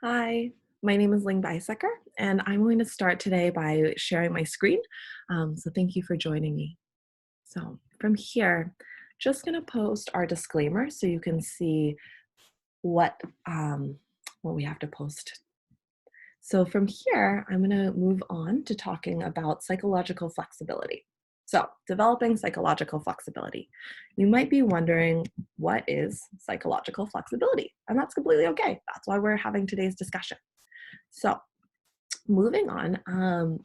Hi, my name is Ling Beisecker, and I'm going to start today by sharing my screen. So thank you for joining me. So from here, just going to post our disclaimer so you can see what what we have to post. So from here, I'm going to move on to talking about psychological flexibility. So developing psychological flexibility. You might be wondering, what is psychological flexibility? And that's completely okay. That's why we're having today's discussion. So moving on,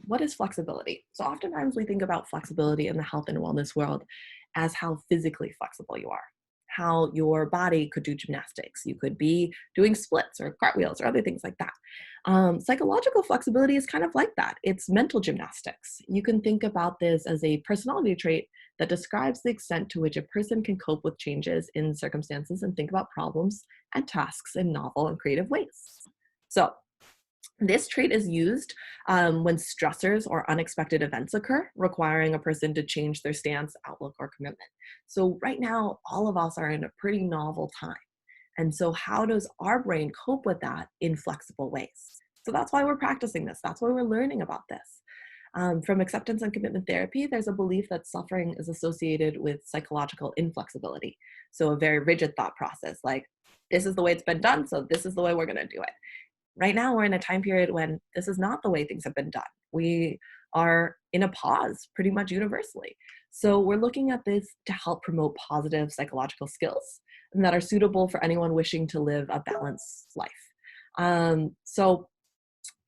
what is flexibility? So oftentimes we think about flexibility in the health and wellness world as how physically flexible you are, how your body could do gymnastics. You could be doing splits or cartwheels or other things like that. Psychological flexibility is kind of like that. It's mental gymnastics. You can think about this as a personality trait that describes the extent to which a person can cope with changes in circumstances and think about problems and tasks in novel and creative ways. So this trait is used when stressors or unexpected events occur, requiring a person to change their stance, outlook, or commitment. So, right now, all of us are in a pretty novel time. And so, how does our brain cope with that in flexible ways? So, that's why we're practicing this. That's why we're learning about this. From acceptance and commitment therapy, there's a belief that suffering is associated with psychological inflexibility. So, a very rigid thought process, like, this is the way it's been done, so this is the way we're going to do it. Right now, we're in a time period when this is not the way things have been done. We are in a pause pretty much universally. So we're looking at this to help promote positive psychological skills that are suitable for anyone wishing to live a balanced life. So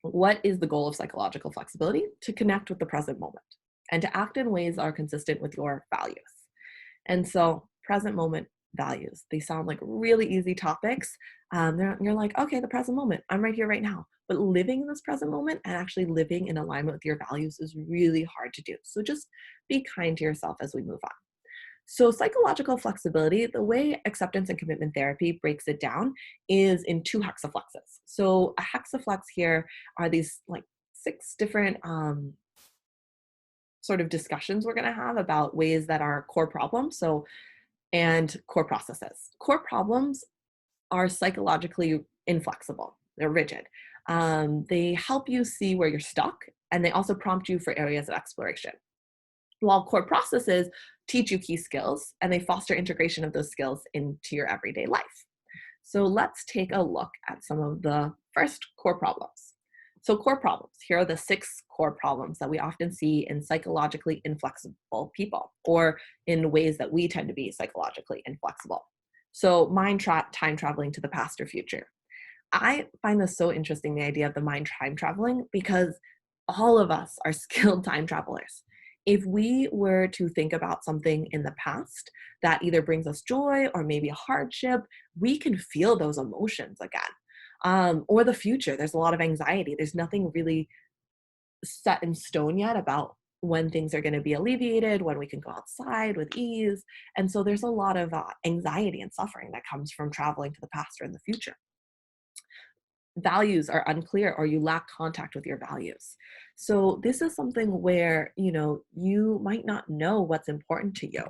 what is the goal of psychological flexibility? To connect with the present moment and to act in ways that are consistent with your values. And so, present moment values, they sound like really easy topics. You're like, okay, the present moment, I'm right here, right now. But living in this present moment and actually living in alignment with your values is really hard to do. So just be kind to yourself as we move on. So, psychological flexibility, the way acceptance and commitment therapy breaks it down is in two hexaflexes. So, a hexaflex here are these like six different sort of discussions we're going to have about ways that are core problems. So, and core processes. Core problems are psychologically inflexible, they're rigid. They help you see where you're stuck, and they also prompt you for areas of exploration. While core processes teach you key skills and they foster integration of those skills into your everyday life. So let's take a look at some of the first core problems. So, core problems. Here are the six core problems that we often see in psychologically inflexible people, or in ways that we tend to be psychologically inflexible. So, time traveling to the past or future. I find this so interesting, the idea of the mind time traveling, because all of us are skilled time travelers. If we were to think about something in the past that either brings us joy or maybe a hardship, we can feel those emotions again. Or the future, there's a lot of anxiety. There's nothing really set in stone yet about when things are going to be alleviated, when we can go outside with ease. And so there's a lot of anxiety and suffering that comes from traveling to the past or in the future. Values are unclear, or you lack contact with your values. So this is something where, you might not know what's important to you.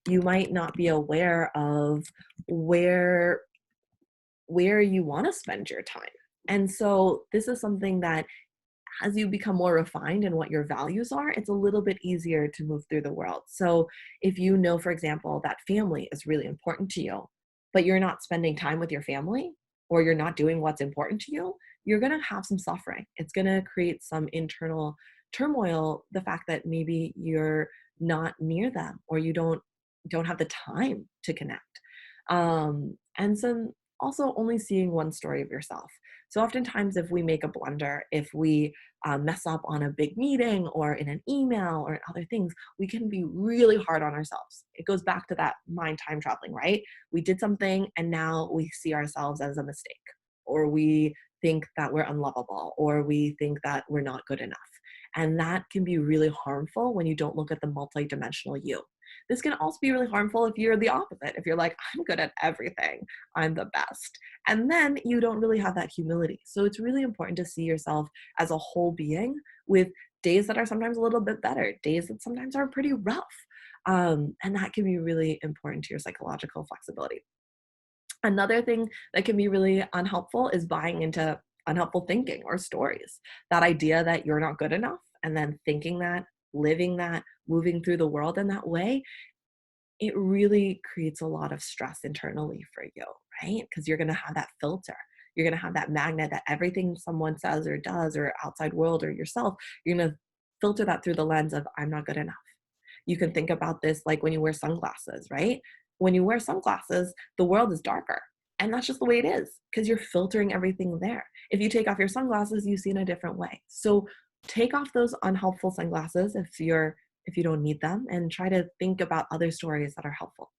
You might not be aware of where you want to spend your time. And so this is something that, as you become more refined in what your values are, it's a little bit easier to move through the world. So if you know, for example, that family is really important to you, but you're not spending time with your family, or you're not doing what's important to you, you're going to have some suffering. It's going to create some internal turmoil, the fact that maybe you're not near them, or you don't have the time to connect. And so also only seeing one story of yourself. So oftentimes, if we make a blunder, if we mess up on a big meeting or in an email or in other things, we can be really hard on ourselves. It goes back to that mind time traveling, right? We did something and now we see ourselves as a mistake, or we think that we're unlovable, or we think that we're not good enough. And that can be really harmful when you don't look at the multidimensional you. This can also be really harmful if you're the opposite. If you're like, I'm good at everything, I'm the best. And then you don't really have that humility. So it's really important to see yourself as a whole being, with days that are sometimes a little bit better, days that sometimes are pretty rough. And that can be really important to your psychological flexibility. Another thing that can be really unhelpful is buying into unhelpful thinking or stories. That idea that you're not good enough and then thinking that, living that, moving through the world in that way, it really creates a lot of stress internally for you, right? Because you're going to have that filter. You're going to have that magnet that everything someone says or does or outside world or yourself, you're going to filter that through the lens of I'm not good enough. You can think about this like when you wear sunglasses, right? When you wear sunglasses, the world is darker. And that's just the way it is because you're filtering everything there. If you take off your sunglasses, you see in a different way. So take off those unhelpful sunglasses if you don't need them and try to think about other stories that are helpful.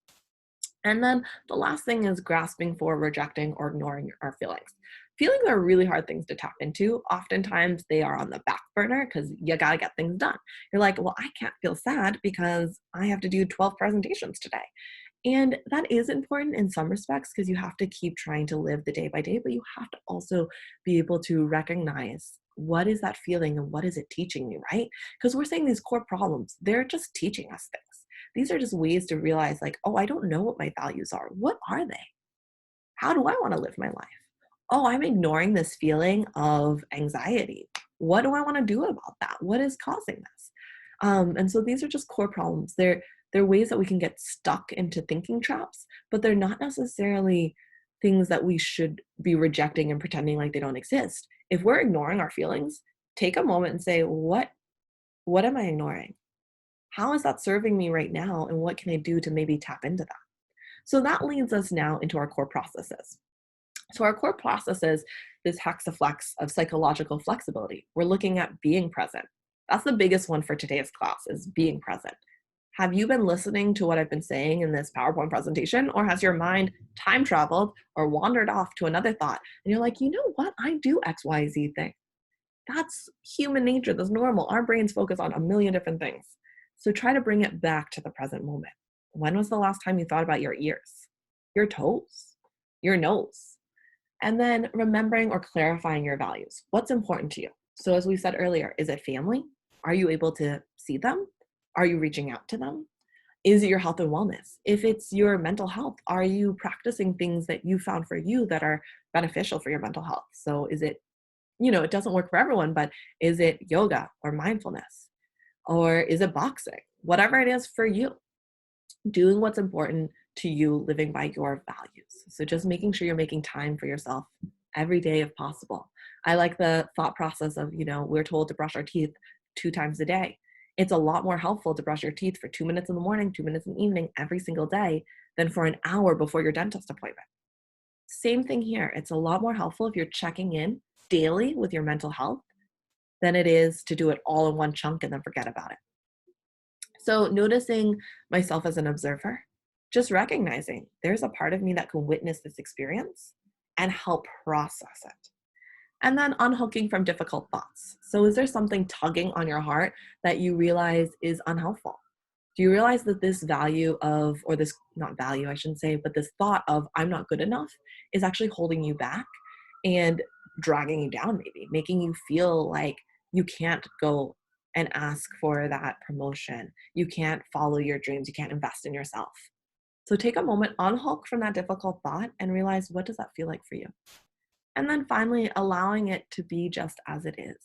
And then the last thing is grasping for, rejecting, or ignoring our feelings. Feelings are really hard things to tap into. Oftentimes they are on the back burner because you got to get things done. You're like, well, I can't feel sad because I have to do 12 presentations today. And that is important in some respects because you have to keep trying to live the day by day, but you have to also be able to recognize what is that feeling and what is it teaching me, right? Because we're saying these core problems, they're just teaching us things. These are just ways to realize, like, oh, I don't know what my values are. What are they? How do I want to live my life? Oh, I'm ignoring this feeling of anxiety. What do I want to do about that? What is causing this? And so these are just core problems. They're ways that we can get stuck into thinking traps, but they're not necessarily things that we should be rejecting and pretending like they don't exist. If we're ignoring our feelings, take a moment and say, what am I ignoring? How is that serving me right now? And what can I do to maybe tap into that? So that leads us now into our core processes. So our core processes, this hexaflex of psychological flexibility. We're looking at being present. That's the biggest one for today's class is being present. Have you been listening to what I've been saying in this PowerPoint presentation, or has your mind time traveled or wandered off to another thought? And you're like, you know what? I do XYZ thing. That's human nature. That's normal. Our brains focus on a million different things. So try to bring it back to the present moment. When was the last time you thought about your ears, your toes, your nose? And then remembering or clarifying your values. What's important to you? So, as we said earlier, is it family? Are you able to see them? Are you reaching out to them? Is it your health and wellness? If it's your mental health, are you practicing things that you found for you that are beneficial for your mental health? So, is it, it doesn't work for everyone, but is it yoga or mindfulness? Or is it boxing? Whatever it is for you, doing what's important to you, living by your values. So just making sure you're making time for yourself every day if possible. I like the thought process of, we're told to brush our teeth 2 times a day. It's a lot more helpful to brush your teeth for 2 minutes in the morning, 2 minutes in the evening, every single day than for an hour before your dentist appointment. Same thing here. It's a lot more helpful if you're checking in daily with your mental health than it is to do it all in one chunk and then forget about it. So noticing myself as an observer, just recognizing there's a part of me that can witness this experience and help process it. And then unhooking from difficult thoughts. So is there something tugging on your heart that you realize is unhelpful? Do you realize that this value of, or this, not value, I shouldn't say, but this thought of I'm not good enough is actually holding you back and dragging you down, maybe making you feel like you can't go and ask for that promotion. You can't follow your dreams. You can't invest in yourself. So take a moment, unhook from that difficult thought and realize what does that feel like for you? And then finally, allowing it to be just as it is.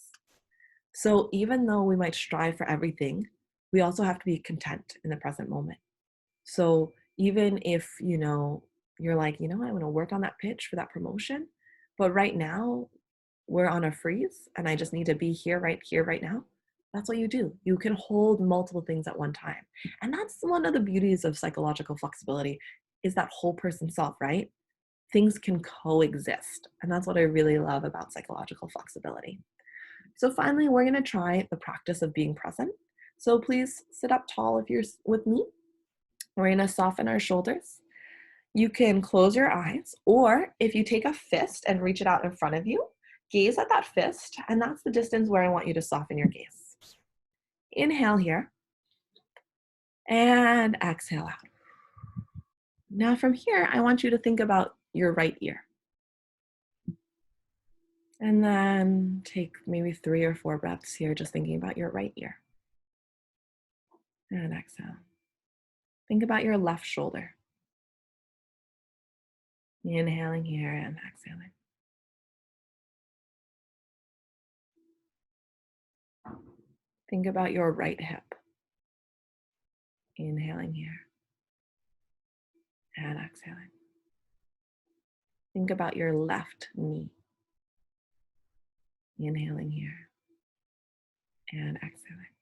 So even though we might strive for everything, we also have to be content in the present moment. So even if, you're like, I want to work on that pitch for that promotion, but right now we're on a freeze and I just need to be here, right now. That's what you do. You can hold multiple things at one time. And that's one of the beauties of psychological flexibility is that whole person self, right? Things can coexist. And that's what I really love about psychological flexibility. So finally, we're going to try the practice of being present. So please sit up tall if you're with me. We're going to soften our shoulders. You can close your eyes, or if you take a fist and reach it out in front of you, gaze at that fist, and that's the distance where I want you to soften your gaze. Inhale here, and exhale out. Now from here, I want you to think about your right ear. And then take maybe 3 or 4 breaths here, just thinking about your right ear. And exhale. Think about your left shoulder. Inhaling here and exhaling. Think about your right hip. Inhaling here and exhaling. Think about your left knee. Inhaling here and exhaling.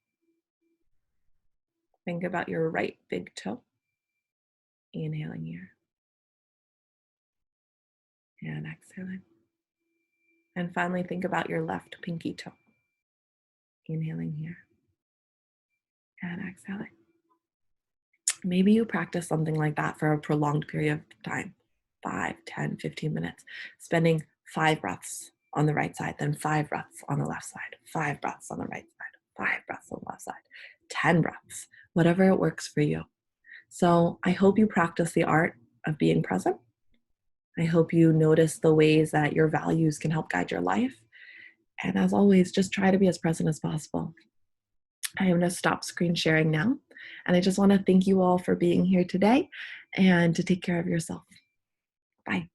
Think about your right big toe. Inhaling here and exhaling. And finally, think about your left pinky toe. Inhaling here and exhaling. Maybe you practice something like that for a prolonged period of time, 5, 10, 15 minutes, spending 5 breaths on the right side, then 5 breaths on the left side, 5 breaths on the right side, 5 breaths on the left side, 10 breaths, whatever it works for you. So I hope you practice the art of being present. I hope you notice the ways that your values can help guide your life. And as always, just try to be as present as possible. I am going to stop screen sharing now. And I just want to thank you all for being here today and to take care of yourself. Bye.